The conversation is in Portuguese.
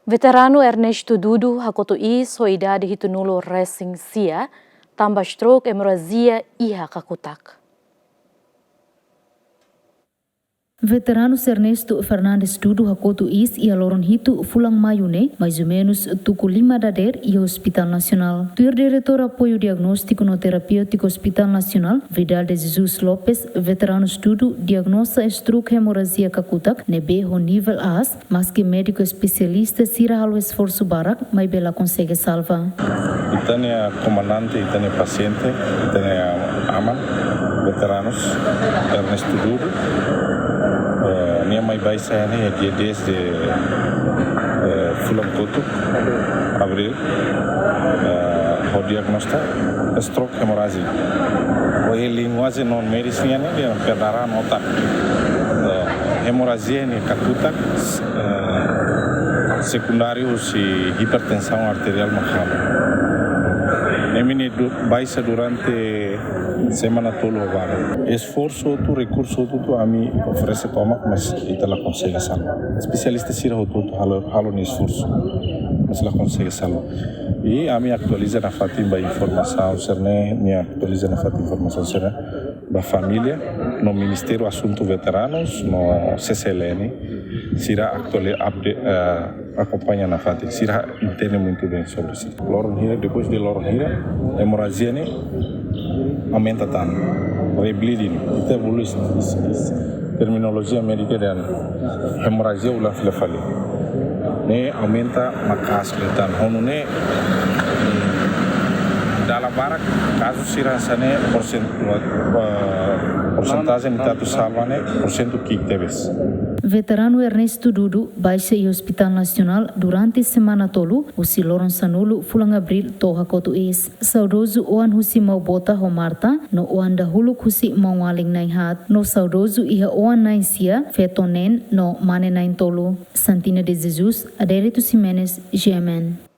Veteranu Ernesto Dudu hakotu idade hitunulo racing sia, tanba stroke, hemoragia e kakutak. Veteranu Ernesto Dudu hakotu ia loron hitu fulang mayune, mais ou menos tuku 5 dader e Hospital Nacional. Tuir diretor apoio diagnóstico no terapêutico Hospital Nacional, Vidal de Jesus Lopes, Veteranu Dudu diagnosa stroke hemoragia kakutak, nebe ho nível AS, mas que médico especialista sira halo esforço barak, mas bela consegue salvar. Itania comandante, itania paciente, itania aman, veteranos Ernesto Dudu. Minha mãe vai sair dia desde hakotu, abril, o diagnóstico stroke hemoragia. O linguagem non medicina dia perdará nota hemoragia ni kakutak secundário se hipertensão arterial macrônica. Emini vai ser durante semana toda agora. Esforço tu recurso tu a mim oferece toma, mas ita la consegue salvar. Especialista sira o tudo halo ni esforço, mas la consegue salvar. E a mim atualiza na fatima informação, serne me atualiza na fatima informação serne da família no Ministério Assuntos Veteranos no CCLN sira acompanha na fatima, sira entende muito bem sobre isso. Depois de loronhira, hemoragia ne aumenta tanto, rebleeding, itu evolusi terminologia médica dan hemoragia ulang filafali. Ne aumenta makas letan, honu ne dalam barak kasus sirasane porcentagem de salvane porcento kik tebes. Veteranu Ernesto Dudu baixa e Hospital Nacional durante semana tolu, o siloron sanulu fulang abril to hakotu saudoso oan husi mau bota homarta, no oan dahuluk husi mau waling nain hat, no saudoso iha oan nain sia, fetonen no mane nain tolu. Santina de Jesus, Adérito Ximenes, GMN.